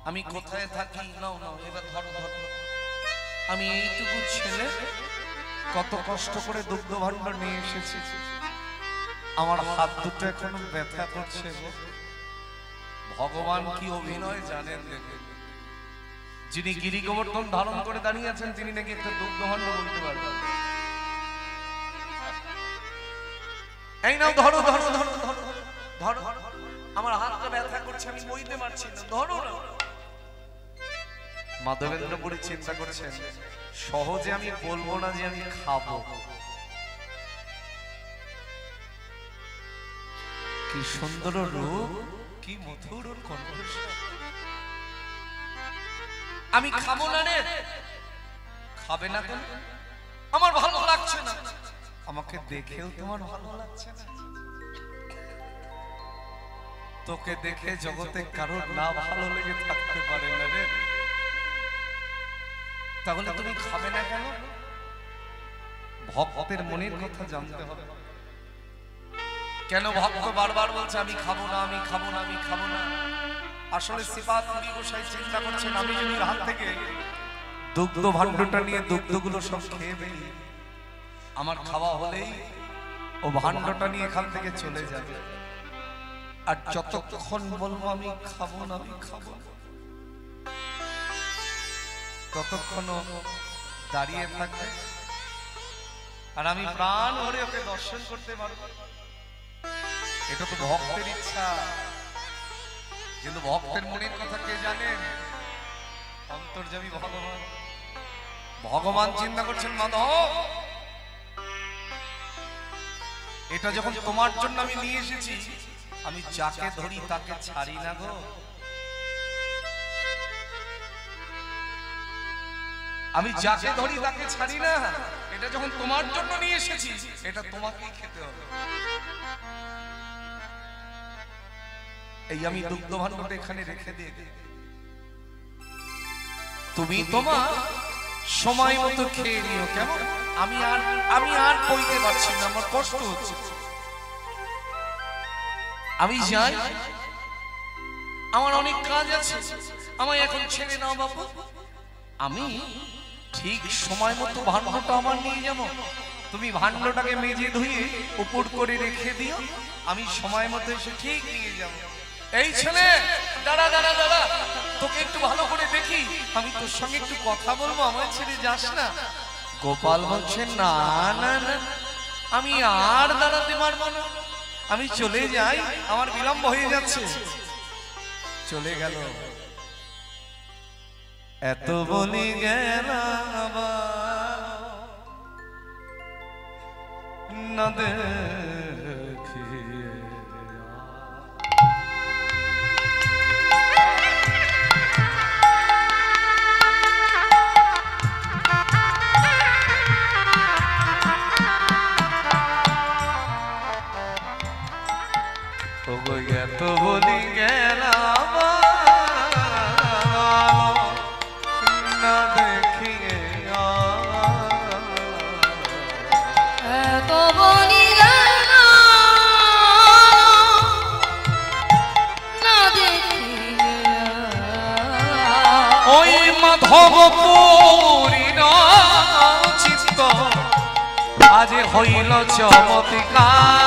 আমি কোথায় থাকি? নাও নাও এবার ধরো ধরো। আমি এইটুকু ছেলে কত কষ্ট করে দুগ্ধ ভান্ডার নিয়ে এসেছি, আমার হাত দুটো এখনো ব্যথা করছে। ভগবান কি অভিনয় জানেন দেখে। যিনি গিরি গোবর্ধন ধারণ করে দাঁড়িয়ে আছেন তিনি নাকি একটা দুগ্ধ ভান্ড বলতে পারবেন। এই নাও ধরো ধরো ধরো ধরো ধরো, আমার হাতটা ব্যথা করছে, আমি বইতে পারছি না, ধরো না। মাধবেন্দ্রপুরী চিন্তা করছেন সহজে আমি বলবো না যে আমি খাবো। কি সুন্দর রূপ, কি মধুর কণ্ঠস্বর। আমি খাবো না রে। খাবে না কেন? আমার ভালো লাগছে না। আমাকে দেখেও তোমার ভালো লাগছে না? তোকে দেখে জগতে কারোর না ভালো লেগে থাকতে পারে না রে। তাহলে তুমি খাবে না কেন? ভক্তের মনের কথা জানতে হবে। কেন ভক্ত বারবার বলছে আমি খাবো না, আমি খাবো না, আমি খাবো না? আসলে শ্রীপাদ পুরী গোসাই চিন্তা করছেন আমি যদি হাত থেকে দুগ্ধ ভাণ্ডটা নিয়ে দুগ্ধগুলো সব খেয়ে ফেলি, আমার খাওয়া হলেই ও ভাণ্ডটা নিয়ে এখান থেকে চলে যাবে। আর যতক্ষণ বলবো আমি খাবো না, আমি খাবো না, ততক্ষণ দাঁড়িয়ে থাকবে। আর আমি প্রাণ ভরে ওকে দর্শন করতে পারবো। এটা তো ভক্তের ইচ্ছা, কিন্তু ভক্তের মনের কথা কে জানেন? অন্তর্যামী ভগবান। ভগবান চিন্তা করছেন মাধব, এটা যখন তোমার জন্য আমি নিয়ে এসেছি, আমি যাকে ধরি তাকে ছাড়ি না গো। আমি যাকে ধরি তাকে ছাড়ি না। এটা যখন তোমার জন্য নিয়ে এসেছি, এটা তোমাকেই খেতে হবে। এই আমি দুগ্ধ ভাণ্ডটা এখানে রেখে দিয়ে তুমি তোমার সময় মতো খেয়ে নিও। কেমন? আমি আর বইতে পারছি না, আমার কষ্ট হচ্ছে। আমি যাই, আমার অনেক কাজ আছে, আমায় এখন ছেড়ে নাও বাবু। আমি ঠিক সময় মতো ভাণ্ডটা আমার নিয়ে যাব। তুমি ভাণ্ডটাকে মেজে ধুয়ে উপর করে রেখে দিও, আমি সময় মতো এসে ঠিক নিয়ে যাব। এই ছেলে দাঁড়া দাঁড়া দাঁড়া, তোকে একটু ভালো করে দেখি, আমি তোর সঙ্গে একটু কথা বলবো, আমার ছেড়ে যাস না। গোপাল বলছেন না না না, আমি আর দাঁড়াতে পারবো না, আমি চলে যাই, আমার বিলম্ব হয়ে যাচ্ছে। চলে গেল। এত বলি গেলাম না দেখিয়ে। এত বলি গেলাম না দেখিয়ে, এত বলি গেলাম না দেখিয়ে। ওই মাধবপুরী চিত্ত আজ হইল চমৎকার।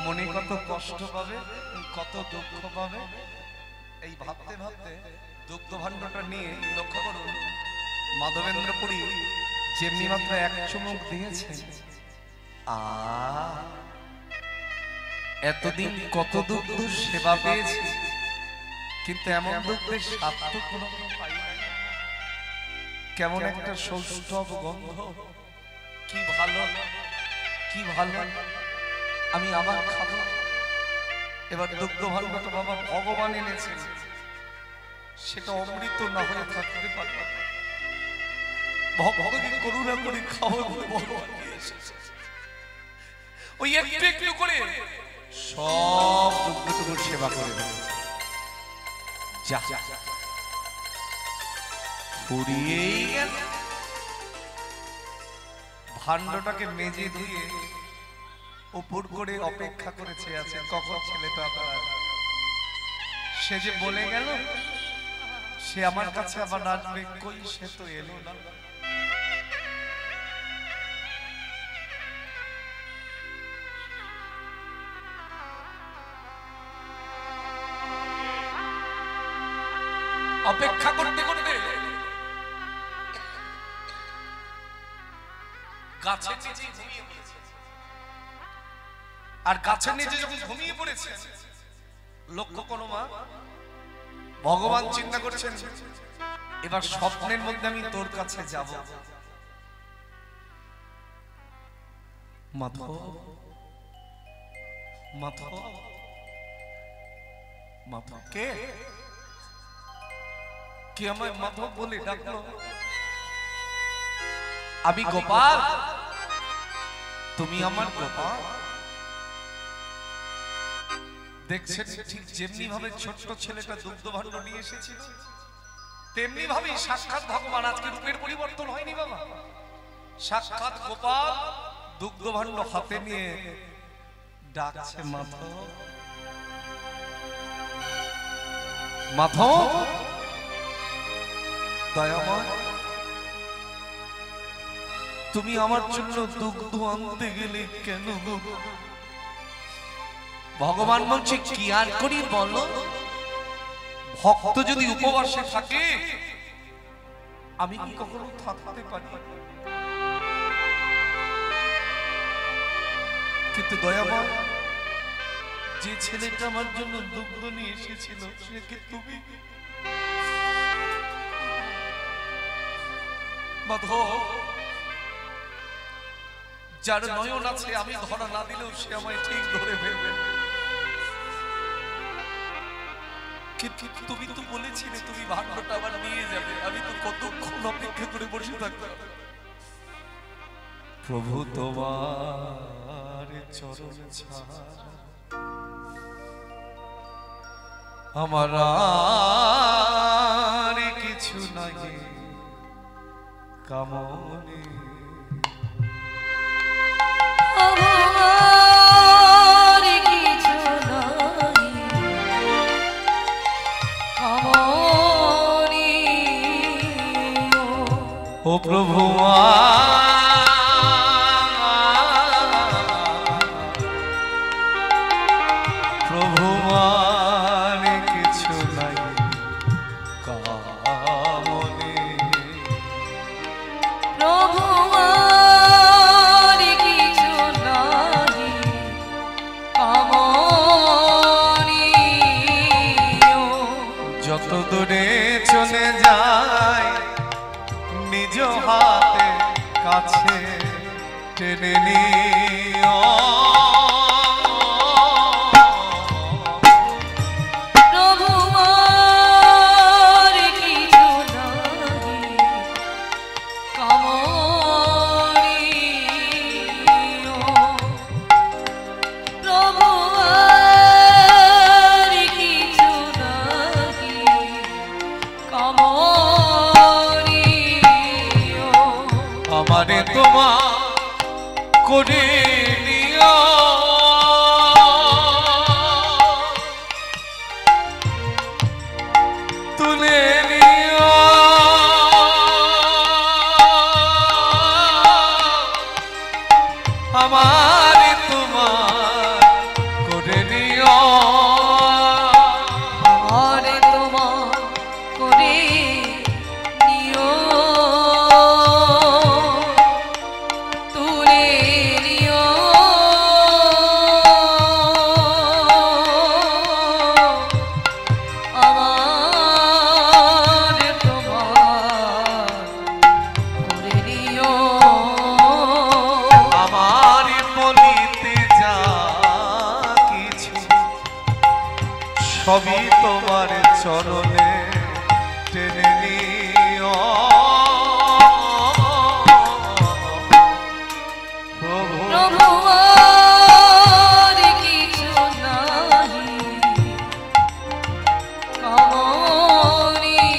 মনে কত কষ্ট পাবে, কত দুঃখ পাবে। এই ভাবতে ভাবতে দুগ্ধ ভাণ্ডটা নিয়ে লক্ষ্য করুন, মাধবেন্দ্রপুরী যেমনি মাত্র এক চুমুক দিয়েছেন, এতদিন কত দুগ্ধ সেবা পেয়েছি, কিন্তু এমন দুঃখের স্বাদ তো কোনো পাই না। কেমন একটা সৌষ্ঠব গন্ধ, কি ভালো, কি ভালো। আমি আবার খাবো। এবার দুগ্ধ ভাণ্ডটা বাবা ভগবান এনেছে, সেটা অমৃত না হয়ে থাকতে পারে। ভগবানকে করুণা করে খাওয়াবো, ভগবান ওই একটু একটু করে সব দুগ্ধটুকুর সেবা করে দেবে। যা ফুরিয়েই গেল। ভাণ্ডটাকে মেজে ধুয়ে উপর করে অপেক্ষা করেছে আছে কখন ছেলেটা আবার। সে যে বলে গেল সে আমার কাছে আবার আসবে, কই সে তো এলো না। অপেক্ষা করতে করতে গাছের নিচে ঘুমিয়ে পড়েছে। আর গাছের নিচে যখন ঘুমিয়ে পড়েছে, লক্ষ্য করো মা, ভগবান চিন্তা করছেন এবার স্বপ্নের মধ্যে আমি তোর কাছে যাব। মাধব, মাধব, মাধব কে? কি আমায় মাধব বলে ডাকলো? আমি গোপাল, তুমি আমার গোপাল। দেখছেন ঠিক যেমনি ভাবে ছোট্ট ছেলেটা দুগ্ধ ভাণ্ড নিয়ে এসেছে, তেমনি ভাবে সাক্ষাৎ ভগবান। আজকে রূপের পরিবর্তন হয়নি বাবা, সাক্ষাৎ গোপাল দুগ্ধ ভাণ্ড হাতে নিয়ে ডাকছে মাধব, মাধব দয়াময়, তুমি আমার জন্য দুগ্ধ আনতে গেলে কেন? ভগবান বলছে কি আর করি বলো, ভক্ত যদি উপবাসে থাকে আমি কি কখনো থাকতে পারি? কিন্তু দয়াময়, যে ছেলেটা আমার জন্য দুগ্ধ নিয়ে এসেছিল সে কি তুমি? মাধব, যার নয়ন আছে আমি ধরা না দিলেও সে আমায় ঠিক ধরে ফেলবে। কিন্তু তুমি তো বলেছিলে তুমি ভাণ্ডটা আবার নিয়ে যাবে, আমি তো কতক্ষণ অপেক্ষা করে বসে থাকতাম। প্রভু তোমার চরণ ছাড়া আমার আর কিছু নাই কামনে। ও প্রভু প্রভু মানে কিছু নাই কামনে, প্রভু কিছু নাই কামনে। যত দূরে চলে যায় নিজ হাতে কাছে টেনে নিও, প্রভু কিছু নাই কামনে। প্রভু কিছু নাই কামনে। আমারে তোমার করে নিও, সবই তোমার চরণে টেনে নিও প্রভু আর কিছু নাহি কামনিও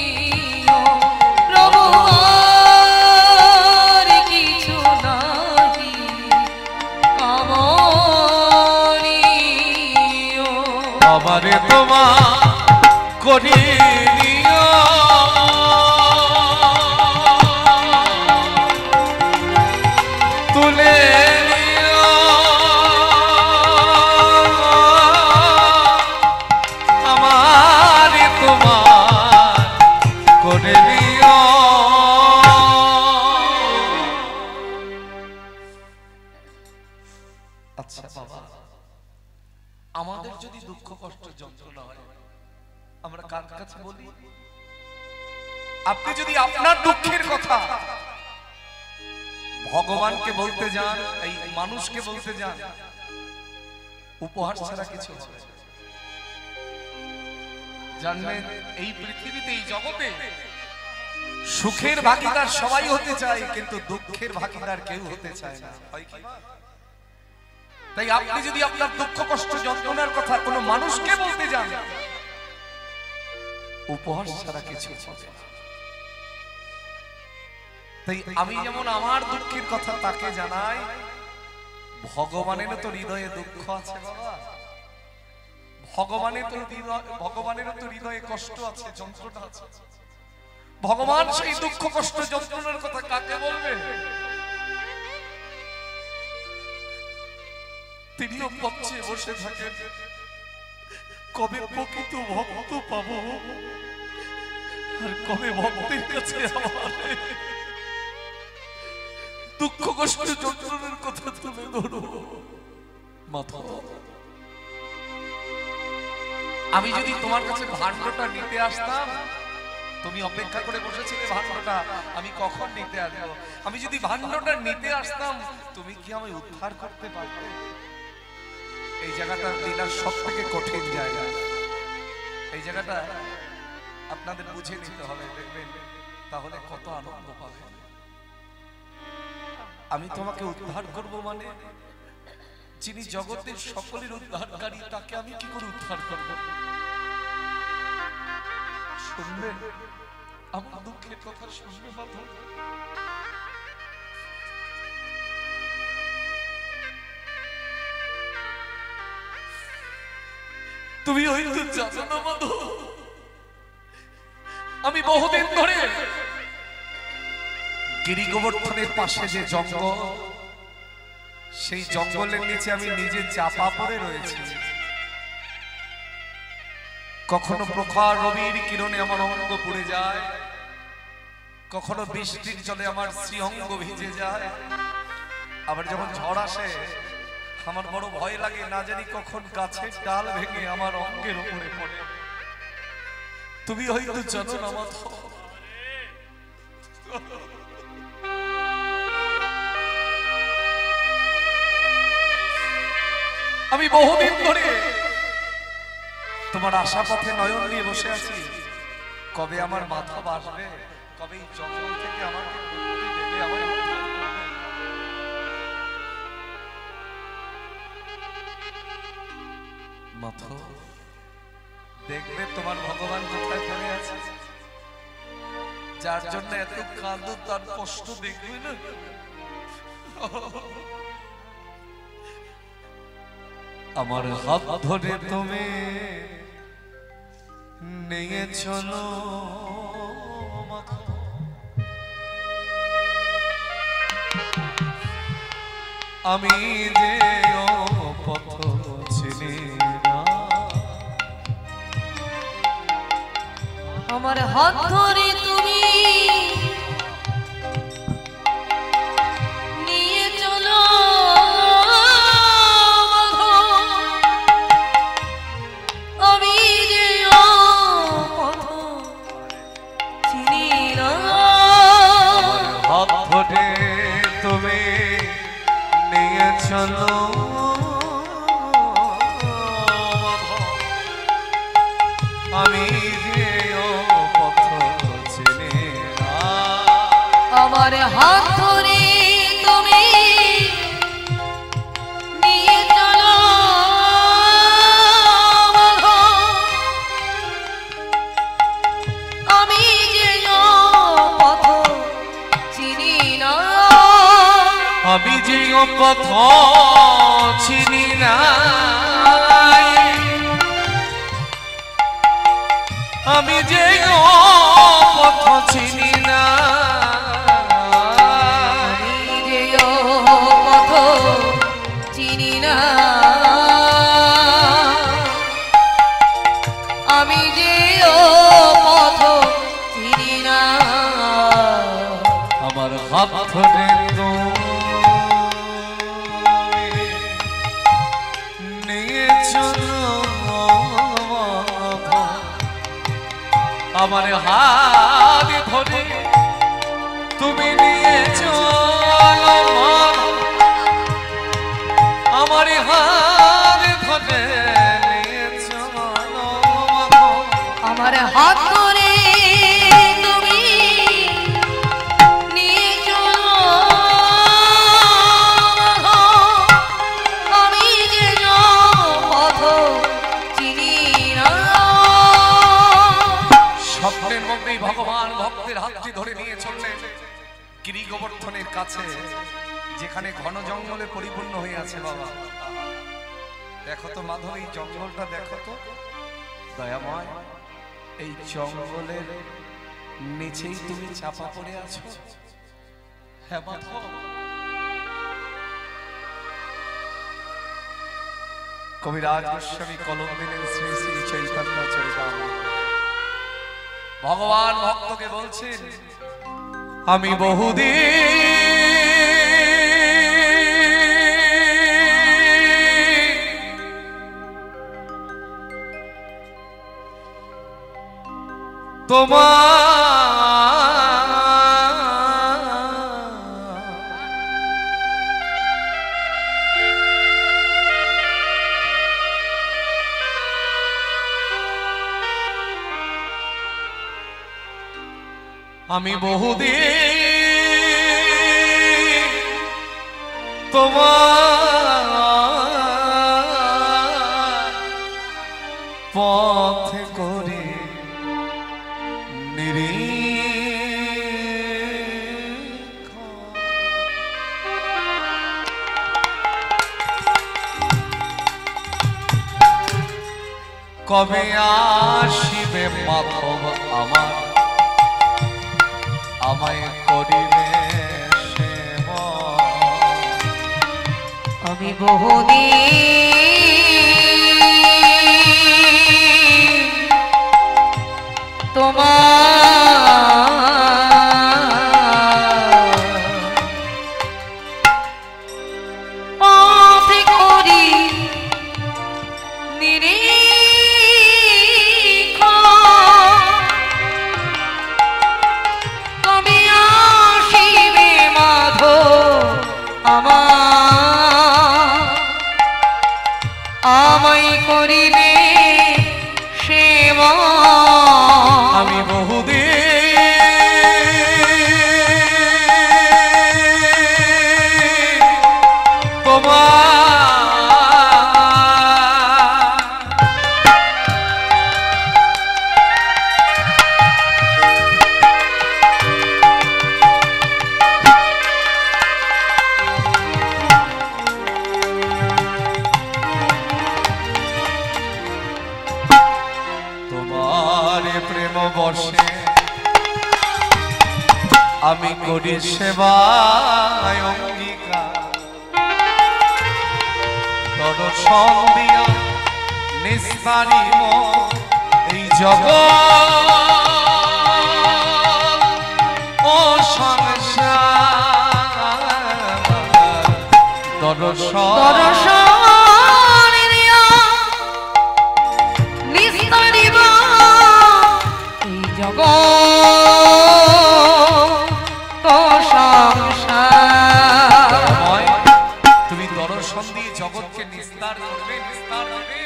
প্রভু আর কিছু নাহি কামনিও আমারে তোমা করি নিও তুলে নিও আমারে তোমা করে নিও আচ্ছা বাবা আমাদের যদি দুঃখ কষ্ট যন্ত্রণা হয় আমরা কার কাছে বলি আপনি যদি আপনার দুঃখের কথা ভগবানকে বলতে যান এই মানুষকে বলতে যান উপহার ছাড়া কিছু হবে না। জানবেন এই পৃথিবীতে এই জগতে সুখের ভাগীদার সবাই হতে চায় কিন্তু দুঃখের ভাগীদার কেউ হতে চায় না হয় কি তাই আপনি যদি আপনার দুঃখ কষ্ট যন্ত্রণার কথা কোনো মানুষকে বলতে যান উপহার ছাড়া কিছু হবে না। তাই আমি যেমন আমার দুঃখের কথা তাকে জানাই ভগবানেরও তো হৃদয়ে দুঃখ আছে বাবা ভগবানেরও তো হৃদয়ে কষ্ট আছে যন্ত্রণা আছে ভগবান সেই দুঃখ কষ্ট যন্ত্রণার কথা কাকে বলবেন তিনিও পথে বসে থাকেন কবে প্রকৃত ভক্ত পাবো আর কবে ভক্তের কাছে আমার দুঃখ কষ্ট যন্ত্রণার কথা তুলে ধরো মাথা আমি যদি তোমার কাছে ভাণ্ডটা নিতে আসতাম তুমি অপেক্ষা করে বসেছিলে ভাণ্ডটা আমি কখন নিতে আসবো আমি যদি ভাণ্ডটা নিতে আসতাম তুমি কি আমায় উদ্ধার করতে পারবে এই জায়গাটা লীলার সব থেকে কঠিন জায়গা এই জায়গাটা আপনাদের বুঝে নিতে হবে দেখবেন তাহলে কত আনন্দ পাবে আমি তোমাকে উদ্ধার করব মানে যিনি জগতের সকলের উদ্ধারকারী তাকে আমি কি করে উদ্ধার করব শুনবে আমার দুঃখের কথা শুনবে মাধব তুমি হয়তো জানো না মাধব আমি বহুদিন ধরে গিরি গোবর্ধনের পাশে যে জঙ্গল সেই জঙ্গলের নিচে আমি নিজে চাপা পড়ে রয়েছি কখনো প্রখর রবির কিরণে আমার অঙ্গ পুড়ে যায় কখনো বৃষ্টির জলে আমার শ্রীঅঙ্গ ভিজে যায় আবার যখন ঝড় আসে আমার বড় ভয় লাগে না জানি কখন গাছের ডাল ভেঙে আমার অঙ্গের উপরে পড়ে তুমি হয়তো জানো না মাধব আমি বহুদিন ধরে তোমার আশা পথে নয়ন নিয়ে বসে আছি কবে আমার মাথা বাসবে কবে এই জঙ্গল থেকে আমাকে মুক্তি দেবে আমায় উদ্ধার করবে মাথা দেখবে তোমার ভগবান কোথায় পড়ে আছে যার জন্য এত কাঁদো তার কষ্ট দেখবে না আমার হাত ধরে তুমি নিয়ে চলো আমি যে পথ চিনি না আমার হাত ধরে তুমি নিয়ে চলো আমি যে পথ চিনি না হাত ধরে তুমি নিয়ে চলো আমি যে পথ চিনি না। আমার হাত ধরে তুমি নিয়ে চলো আমি যে পথ চিনি না। আমি যে পথ চিনি না। আমি যে পথ চিনি না। আমি যে পথ চিনি না। আমি যে পথ চিনি না। আমার হাত ধরে নিয়ে চলো আমার হাত ধরে তুমি নিয়ে চলো আমার হাত ধরে নিয়ে চলো আমার হাত ধরে তুমি নিয়ে চলো আমি যে পথ চিনি না। স্বপ্নের মধ্যেই ভগবান ভক্তের হাতটি ধরে নিয়ে চললেন গিরি গোবর্ধনের কাছে, যেখানে ঘন জঙ্গলে পরিপূর্ণ হয়ে আছে। বাবা দেখো তো মাধব, এই জঙ্গলটা দেখো তো দয়াময়, এই জঙ্গলের নিচেই তুমি চাপা পড়ে আছো। হ্যাঁ মাধব, কবিরাজ গোস্বামী কলম দিলেন শ্রী শ্রী চৈতন্য চরিতামৃত। ভগবান ভক্তকে বলছেন আমি বহুদিন আমি বহুদিন তোমার পথ করে নিরীক্ষণ। কবে আসিবে মাধব আমার, আমায় করিবে সেবা। আমি বহুদিন তোমার পথে করি নিরীক্ষণ। কবে আসিবে মাধব আমায় করিবে সেবা। আমি বহুদিন তোমার প্রেম বর্ষে আমি করি সেবায় অঙ্গীকার। দর্শন দিয়া নিস্তারিব এই জগৎ ও সংসার। দর্শন দিয়া নিস্তারিব এই জগৎ ও সংসার। তুমি দর্শন দিয়ে জগৎকে নিস্তার করবে, নিস্তার দেবে,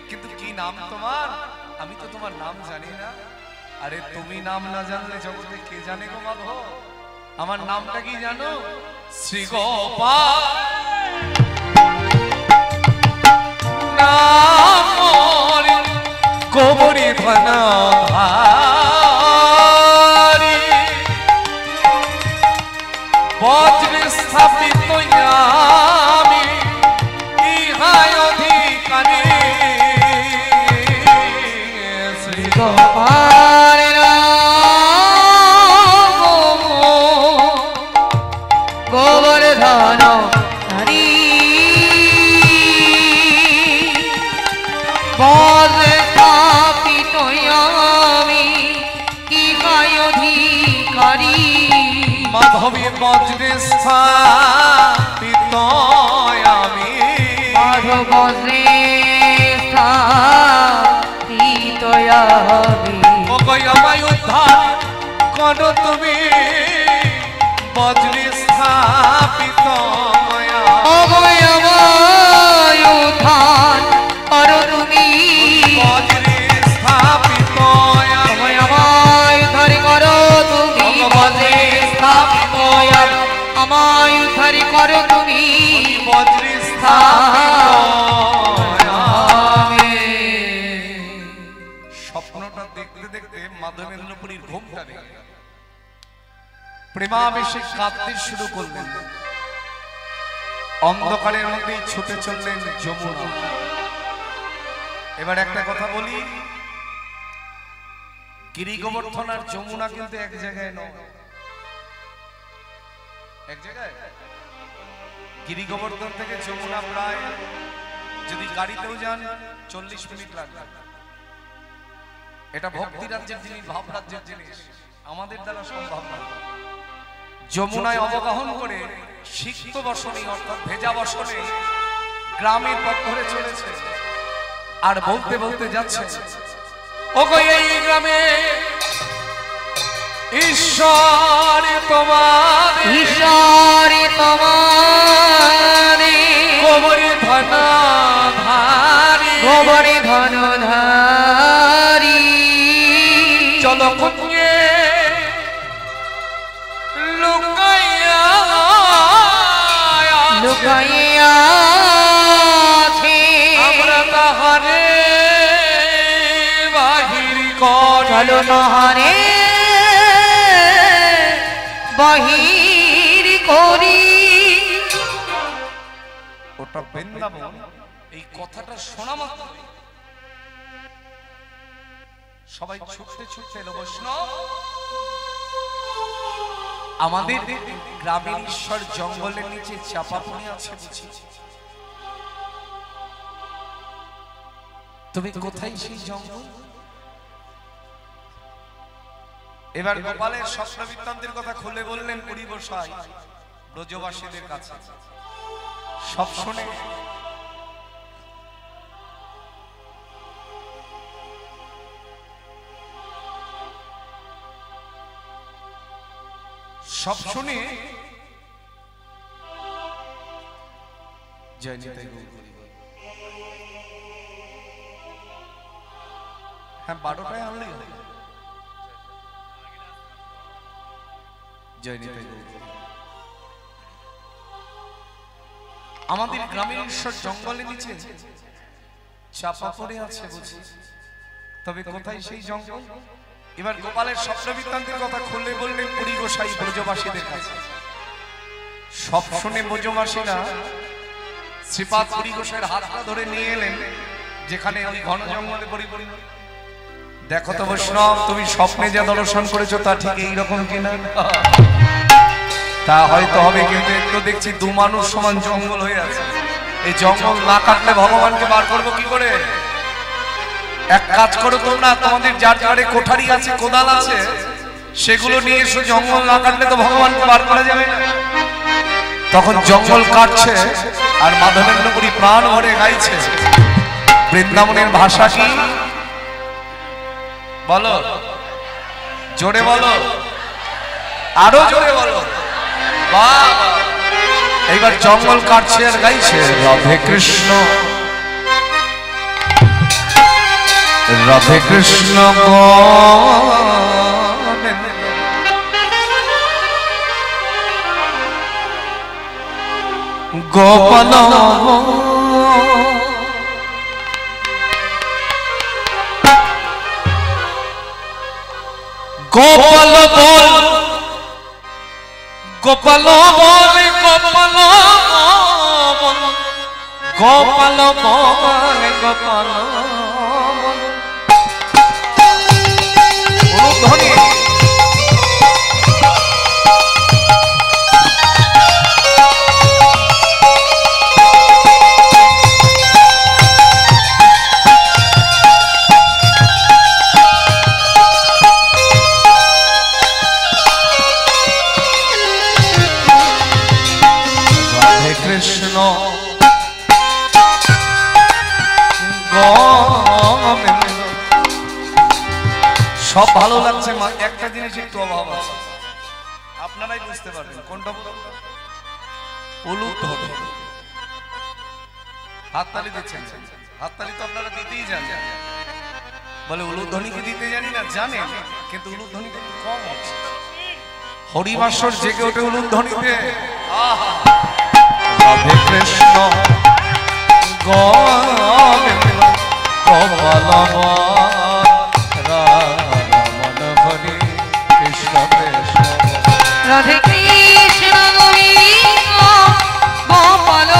কিন্তু কি নাম তোমার? আমি তো তোমার নাম জানি না। আরে তুমি নাম না জানলে জগতে কে জানে গো মাধব? আমার নামটা কি জানো? শ্রী গোপাল। নাম গোবরী ধনধারী, বজ্রে স্থাপিত আমি ইহায় অধিকারী। শ্রী গোপাল গোবর্ধন হরি বজ্রে স্থাপিত আমি ইহায় অধিকারী। মাধবী বজ্রে স্থাপিত আমি, মাধব বজ্রে স্থাপিত আমি। ওগো আমায় উদ্ধার করো তুমি, বজ্রে স্থাপিত ওগো আমায় উদ্ধার করো তুমি, বজ্রে স্থাপিত ওগো আমায় উদ্ধার করো তুমি, বজ্রে স্থাপিত আমায় উদ্ধার করো তুমি, বজ্রে স্থাপিত আমি। স্বপ্নটা দেখতে দেখতে মাধবেন্দ্রপুরীর ঘুমটা ভেঙে গেল। প্রেমাবেশে কাঁদতে শুরু করলেন। অন্ধকারের মধ্যেই ছুটে চললেন যমুনা। এবার একটা কথা বলি, গিরি গোবর্ধন আর যমুনা কিন্তু এক জায়গায় নয়। এক জায়গায় গিরি গোবর্ধন থেকে যমুনা প্রায় যদি গাড়িতেও যান 40 মিনিট লাগবে। এটা ভক্তি রাজ্যের জিনিস, ভাব রাজ্যের জিনিস, আমাদের দ্বারা সম্ভব না। যমুনায় অবগাহন করে সিক্ত বসনে অর্থাৎ ভেজা বসনে গ্রামের পথ ধরে চলেছে আর বলতে বলতে যাচ্ছে, ওগো এই গ্রামে ঈশ্বর তোমার, ঈশ্বর তোমার গোবরী ধনধারী, গোবরী ধনধারী। চলো কুঞ্জে লুকাইয়া লুকাইয়া আছে আমরা তাহারে বাহির কর। চলো নহরে বাহির করি। ওটা বৃন্দাবন। এই কথাটা শোনা মাত্র সবাই ছুটতে ছুটতে এলো। বৈষ্ণব, আমাদের গ্রামের ঈশ্বর জঙ্গলের নিচে চাপা পড়ে আছে বুঝি? তুমি কোথায় সেই জঙ্গল? এবার গোপালের স্বপ্ন বৃত্তান্তের কথা খুলে বললেন পরিবসাই ব্রজবাসীদের কাছে। সব শুনে সব শুনে জয় নিতাই গৌর। হ্যাঁ 12টায় আনলেই হবে। জয় নিতাই গৌর। আমাদের গ্রামের ঈশ্বর জঙ্গলের নিচে চাপা পড়ে আছে বুঝি? তবে কোথায় সেই জঙ্গল? এবার গোপালের স্বপ্ন বৃত্তান্তের কথা খুলে বললেন পুরী গোসাই ব্রজবাসীদের কাছে। সব শুনে ব্রজবাসীরা শ্রীপাদ পুরী গোসাইয়ের হাতটা ধরে নিয়ে এলেন যেখানে ওই ঘন জঙ্গলে পরিপূর্ণ। দেখো তো বৈষ্ণব, তুমি স্বপ্নে যা দর্শন করেছো তা ঠিক এইরকম কিনা? তা হয়তো হবে, কিন্তু একটু দেখছি দু মানুষ সমান জঙ্গল হয়ে আছে। এই জঙ্গল না কাটলে ভগবানকে বার করবো কি করে? এক কাজ করো তোমরা, তোমাদের যার যারে কোঠারি আছে, কোদাল আছে, সেগুলো নিয়ে এসো। জঙ্গল না কাটলে তো ভগবানকে বার করা যাবে না। তখন জঙ্গল কাটছে আর মাধবেন্দ্রপুরী প্রাণ ভরে গাইছে। বৃন্দাবনের ভাষা কি বলো? জোরে বলো, আরো জোরে বলো। বাহ! এইবার জঙ্গল কাটছে আর গাইছে রাধে কৃষ্ণ। রাধে কৃষ্ণ গোপাল গোপাল বল গোপাল বল গোপাল বল গোপাল বল গোপাল ধ্বনি কৃষ্ণ সব ভালো লাগছে, একটা জিনিস একটু অভাব আছে, আপনারাই বুঝতে পারবেন কোনটা। উলুধ্বনি হবে, হাততালি দিচ্ছেন, হাততালি তো আপনারা দিতেই জানেন, বলে উলুধ্বনি কি দিতে জানি না, জানেন, কিন্তু উলুধ্বনি কিন্তু কম হচ্ছে। হরিবাসর জেগে ওঠে উলুধ্বনিতে। রাধে কৃষ্ণ গোবিন্দ গোপাল রমন হরি কৃষ্ণ কৃষ্ণ রাধে কৃষ্ণ গোবিন্দ গোপাল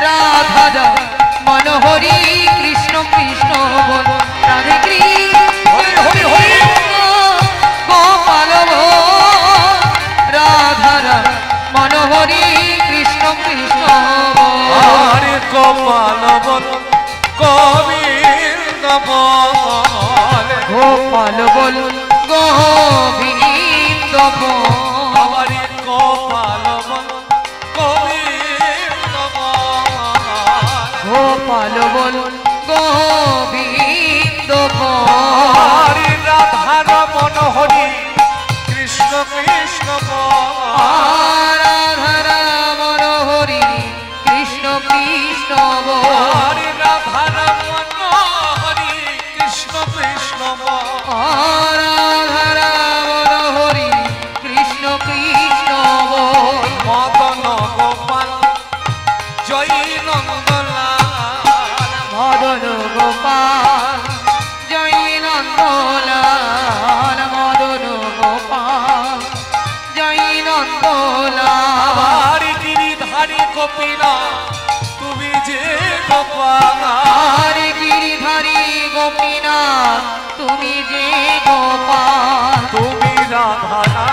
রাধা মনোহরি কৃষ্ণ কৃষ্ণ বল। রাধে কৃষ্ণ গোপাল রাধা মনোহরি কৃষ্ণ কৃষ্ণ হরে গোপাল বল গোবিন্দ বল গোপাল বল গোবিন্দ বল। হরে গোপাল বল গোবিন্দ বল গোপাল বল গোবিন্দ বল। হরে রাধার মনোহরি কৃষ্ণ কৃষ্ণ বল রাধা মনোহরি কৃষ্ণ কৃষ্ণ বল। হরে রাধার মনোহরি কৃষ্ণ কৃষ্ণ বল রাধা মনোহরি কৃষ্ণ কৃষ্ণ বল। মদন গোপাল জয় নন্দলাল মদন গোপাল জয় নন্দলাল মদন গোপাল জয় নন্দলাল। হরি গিরিধারী গোপীনা তুমি যে গোপাল হরে গিরিধারী গোপীনাথ তুমি যে গোপাল। তুমি রাধানা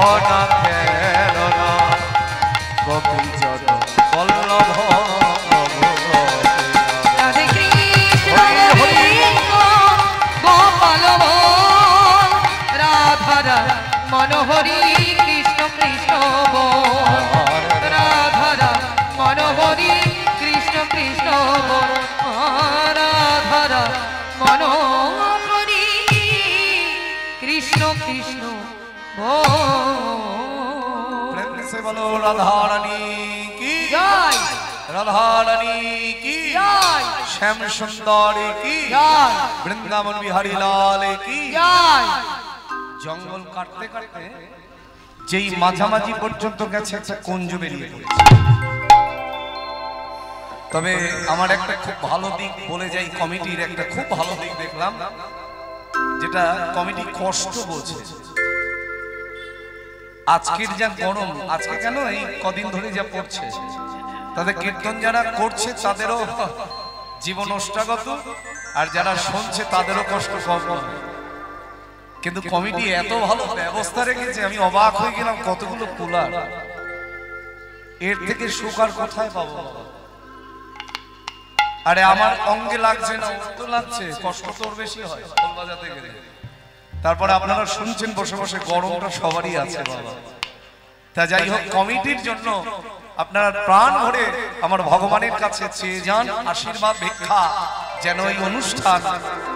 অনাথের না গোপী যত বল্লভ রাধে কৃষ্ণ গোবিন্দ গোপাল বল রাধা মনোহরি কৃষ্ণ কৃষ্ণ বল। রাধা মনোহরি কৃষ্ণ কৃষ্ণ বল। রাধা মনোহরি কৃষ্ণ কৃষ্ণ বল। প্রেম से बोलो राधा रानी की জয় राधा रानी की জয় श्याम सुंदर की জয় वृंदावन बिहारी लाल की জয়। জঙ্গল কাটতে কাটতে যেই মাঝামাঝি পর্যন্ত গেছে একটা কুঞ্জ বেরিয়ে পড়েছে। তবে আমার একটা খুব ভালো দিক বলে যাই, কমিটির একটা খুব ভালো দিক দেখলাম, যেটা কমিটি কষ্ট বোঝে। আজকের যা গরম, আজকে কেন এই কদিন ধরে যা পড়ছে, তাদের কীর্তন যারা করছে তাদেরও জীবন অষ্টাগত, আর যারা শুনছে তাদেরও কষ্ট কম হবে। কিন্তু কমিটি এত ভালো ব্যবস্থা রেখেছে, আমি অবাক হয়ে গেলাম, কতগুলো কুলার, এর থেকে সুখ আর কোথায় পাবো। আরে আমার অঙ্গে লাগছে না, ওর তো লাগছে, কষ্ট তোর বেশি হয় ঢোল বাজাতে গেলে। তারপরে আপনারা শুনছেন বসে বসে, গরমটা সবারই আছে বাবা। তা যাই হোক, কমিটির জন্য আপনারা প্রাণ ভরে আমার ভগবানের কাছে চেয়ে যান আশীর্বাদ ভিক্ষা, যেন এই অনুষ্ঠান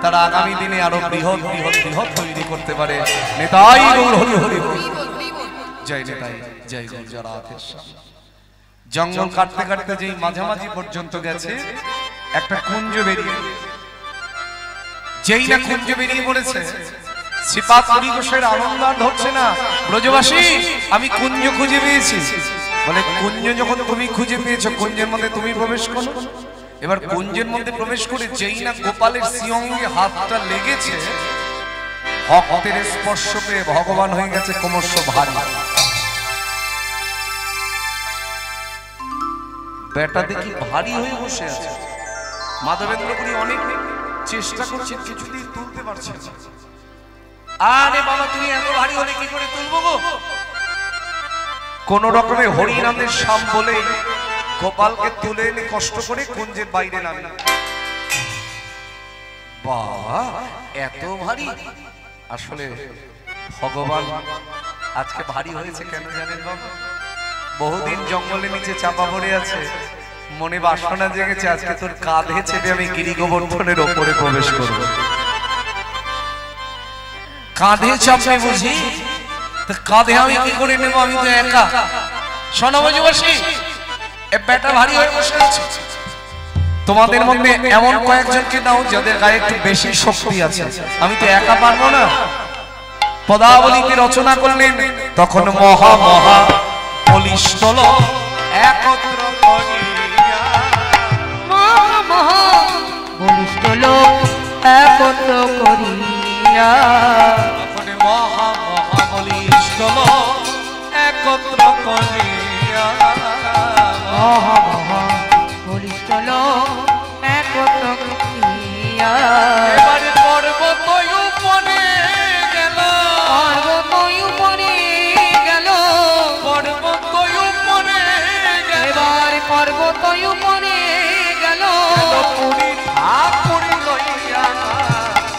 তারা আগামী দিনে আরো বৃহৎ বৃহৎ বৃহৎ তৈরি করতে পারে। নেতাই গৌর হরি হরি হরি, জয় নেতাই জয় গুরু রাধেশ্যাম। জঙ্গল কাটতে কাটতে যেই মাঝামাঝি পর্যন্ত গেছে, একটা কুঞ্জ বেরিয়ে যেই না কুঞ্জ বেরিয়ে পড়েছে, শ্রীপাদ হরি ঘোষের আনন্দ আর ধরছে না। ব্রজবাসী, আমি কুঞ্জ খুঁজে পেয়েছি। বলে কুঞ্জ যখন তুমি খুঁজে পেয়েছো, কুঞ্জের মধ্যে তুমি প্রবেশ করো। এবার কুঞ্জের মধ্যে প্রবেশ করে যেই না গোপালের শ্রীঅঙ্গে হাতটা লেগেছে, ভক্তের স্পর্শ পেয়ে ভগবান হয়ে গেছে ক্রমশ ভারী। বেটা দেখি ভারী হয়ে বসে আছে। মাধবেন্দ্রপুরী অনেক চেষ্টা করছে, কিছুতেই তুলতে পারছে না। আরে বাবা, তুমি এত ভারী হলে কি করে তুলবো গো? কোন রকমে হরিনামের সাম বলে গোপালকে তুলে এনে কষ্ট করে কুঞ্জের বাইরে নামে। বাবা, এত ভারী! আসলে ভগবান আজকে ভারী হয়েছে কেন জানেন বাবা? বহুদিন জঙ্গলের নিচে চাপা পড়ে আছে, মনে বাসনা জেগেছে আজকে তোর কাঁধে চেপে আমি গিরি গোবর্ধনের ওপরে প্রবেশ করব। কাঁধে চাপে বুঝি? তো কাঁধে আমি কি করে নেব? আমি তো একা। শোনো ব্রজবাসী, এ বেটা ভারী হয়ে বসে আছে। তোমাদের মধ্যে এমন কয়েকজনকে দাও যাদের গায়ে একটু বেশি শক্তি আছে। আমি তো একা পারবো না। পদাবলীকে রচনা করলেন, তখন মহা মহা বলিষ্ঠ লোক একত্র করিয়া, মহা মহা বলিষ্ঠ লোক একত্র করিয়া, তখন মহা মহা বলিষ্ঠ লোক একত্র করিয়া, মহা মহা বলিষ্ঠ লোক একত্র করিয়া, এবারে পর্বত উপরে গেল, পর্বত উপরে গেল, পর্বত উপরে গেল, এবার পর্বত উপরে গেল, পুরী ঠাকুর লইয়া,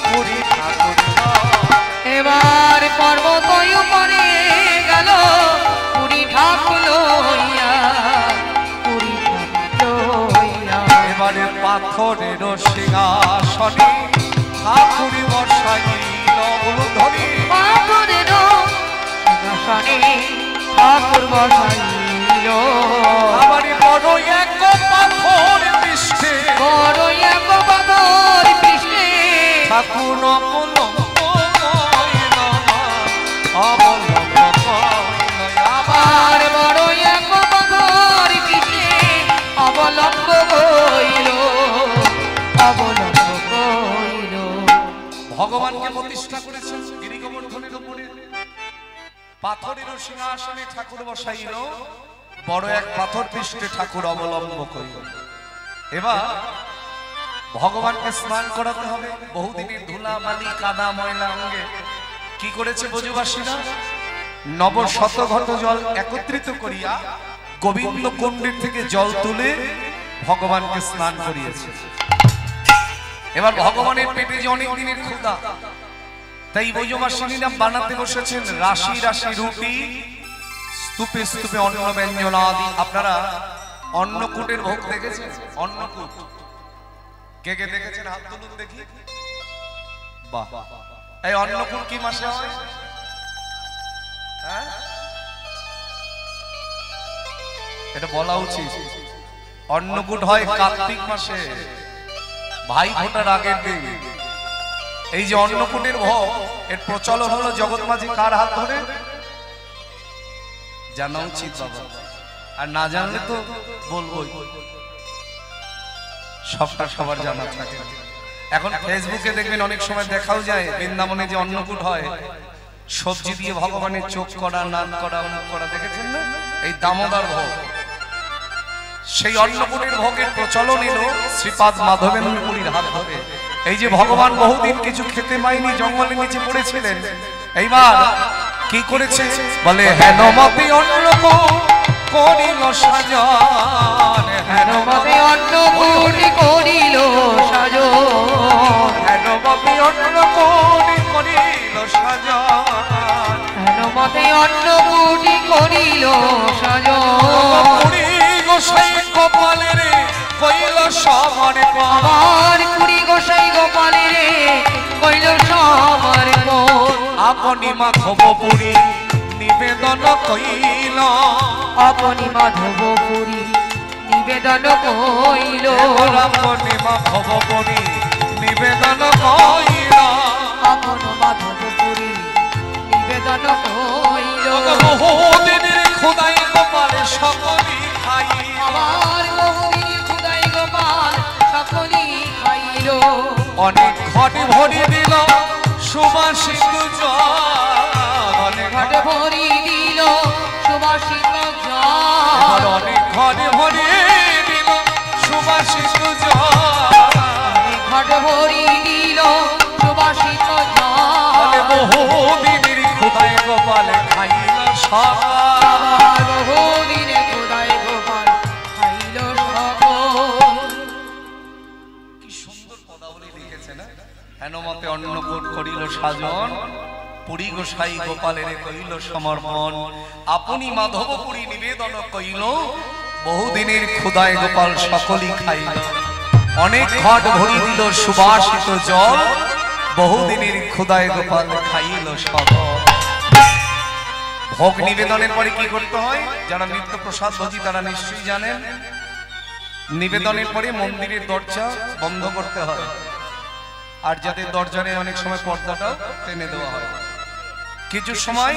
পুরী ঠাকুর এবার পর্বত উপরে গেল, পুরী ঠাকুর লইয়া, পুরী ঠাকুর লইয়া, এবারে পাথরের সিংহাসনে ঠাকুর বসাইল ধরি, পাথরের সিংহাসনে ঠাকুর বসাইল, আবার বড় এক পাথর পৃষ্ঠে, বড় এক পাথর পৃষ্ঠে ঠাকুর অবলম্ব কইল না, অবলম্ব কইল, আবার আর বড় এক পাথর পৃষ্ঠে অবলম্ব কইল, অবলম্ব কইল। ভগবানকে প্রতিষ্ঠা করেছেন গিরি গোবর্ধনের উপরে, পাথরের সিংহাসনে ঠাকুর বসাইল, বড় এক পাথর পৃষ্ঠে ঠাকুর অবলম্ব করিল। এবার ভগবানকে স্নান করাতে হবে। বহুদিনের ধুলা বালি কাদা ময়লা অঙ্গে কি করেছে ব্রজবাসীরা? নব শতঘট জল একত্রিত করিয়া গোবিন্দ কুণ্ডের থেকে জল তুলে ভগবানকে স্নান করিয়েছে। এবার ভগবানের পেটে যে অনেক দিনের ক্ষুধা, তাই ব্রজবাসিনীরা বানাতে বসেছেন রাশি রাশি রুটি, স্তূপে স্তূপে অন্ন ব্যঞ্জন আদি। আপনারা অন্নকূটের ভোগ দেখেছেন? অন্নকূট কে কে দেখেছেন? হাত তুলুন দেখি। বাহ, এই অন্নকূট কি মাসে হয়? হ্যাঁ, এটা বলা উচিত। অন্নকূট হয় কার্তিক মাসে, ভাই ফোটার আগের দিন। এই যে অন্নকূটের ভোগ, এর প্রচলন হলো জগৎ মাঝি কার হাত ধরে? জানা উচিত বাবা, আর না জানলে তো বলবোই, সবটা সবার জানা থাকে। এখন ফেসবুকে দেখবেন অনেক সময় দেখাও যায় বৃন্দাবনে যে অন্নকূট হয়, সবজি দিয়ে ভগবানের চোখ করা, নান করা, অন্ন করা, দেখেছেন না? এই দামোদর ভোগ, সেই অন্নকূটের ভোগের প্রচলন এলো শ্রীপাদ মাধবেন্দ্রপুরীর হাত ধরে। এই যে ভগবান বহুদিন কিছু খেতে পায়নি, জঙ্গলের নিচে পড়েছিলেন, এইবার কি করেছে? বলে হেনমতি অন্নকূট করিল সাজন, হেনমতি অন্নকূট করিল সাজন, হেনমতি অন্নকূট করিল সাজন, হেনমতি অন্নকূট করিল সাজন, পুরী গোসাই গোপালের কইল সমর্পণ, আমার পুরী গোসাই গোপালের কইল সমর্পণ, আপনি মাধবপুরী নিবেদন কইল, আপনি মাধবপুরী নিবেদন কইল, আপনি মাধবপুরী নিবেদন কইল, অনেক ঘটে ভরি দিল সুবাসিত জল, অনেক ঘটে ভরি দিল সুবাসিত জল, অনেক ঘটে ভরি দিল সুবাসিত জল, ঘটে ভরি দিল সুবাসিত জল, বহুদিনের খোদায় গোপাল খাইল সকাল, বহুদিনে খোদায় গোপাল খাইল সকল। কি সুন্দর পদাবলী লিখেছে না। হেনমতে অন্নকূট করিল সাজন, পুরী গোসাই গোপালের কইল সমর্পণ, আপনি মাধবপুরী নিবেদন কইল, বহুদিনের ক্ষুদায় গোপাল সকলই খাইল, অনেক ঘট ভরি দিল সুবাসিত জল, বহুদিনের ক্ষুদায় গোপাল খাইল সকল। ভোগ নিবেদনের পরে কি করতে হয়? যারা নিত্য প্রসাদ ভোজি তারা নিশ্চয়ই জানেন। নিবেদনের পরে মন্দিরের দরজা বন্ধ করতে হয়, আর যাদের দরজা নেই অনেক সময় পর্দাটাও টেনে দেওয়া হয়। কিছু সময়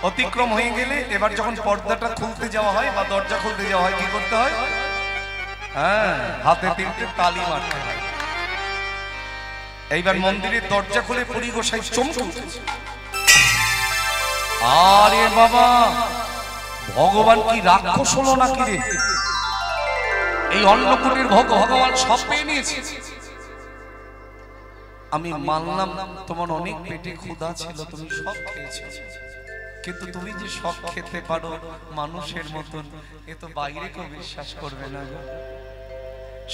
অতিক্রম হয়ে গেলে এবার যখন পর্দাটা খুলতে যাওয়া হয় বা দরজা খুলতে যাওয়া হয় কি করতে হয়? হ্যাঁ, হাতে তিনটে তালি মারতে হয়। এইবার মন্দিরের দরজা খুলে পুরী গোসাই চমকে উঠেছে। আরে বাবা, ভগবান কি রাক্ষস হলো নাকি রে? এই অন্নকূটের ভোগ ভগবান সব পেয়ে নিয়েছে। আমি মানলাম তোমার অনেক পেটে ক্ষুধা ছিল, তুমি সব খেয়েছো, কিন্তু তুমি যে সব খেতে পারো মানুষের মতন, এ তো বাইরে কেউ বিশ্বাস করবে না।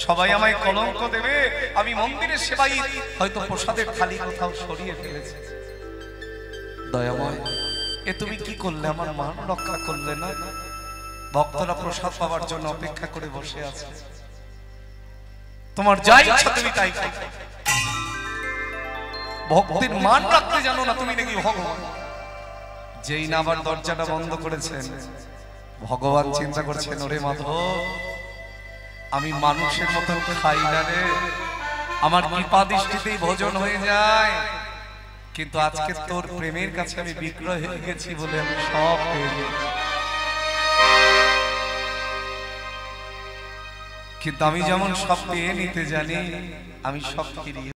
সবাই আমায় কলঙ্ক দেবে, আমি মন্দিরের সেবাই হয়তো প্রসাদের থালি কোথাও সরিয়ে ফেলেছে। দয়াময়, এ তুমি কি করলে? আমার মান রক্ষা করলে না। ভক্তরা প্রসাদ পাওয়ার জন্য অপেক্ষা করে বসে আছে, তোমার যা ইচ্ছা তুমি তাই খাও। ভক্তের মান রাখতে জানো না তুমি নাকি ভগবান। যেই না আবার দরজাটা বন্ধ করেছেন, ভগবান চিন্তা করছেন, ওরে মাধব, আমি মানুষের মতন খাই না রে, আমার কৃপা দৃষ্টিতেই ভোজন হয়ে যায়, কিন্তু আজকে তোর প্রেমের কাছে আমি বিক্রয় হয়ে গেছি বলে আমি সব পেয়ে গেছি। কিন্তু আমি যেমন সব পেয়ে নিতে জানি, আমি সব ফিরিয়ে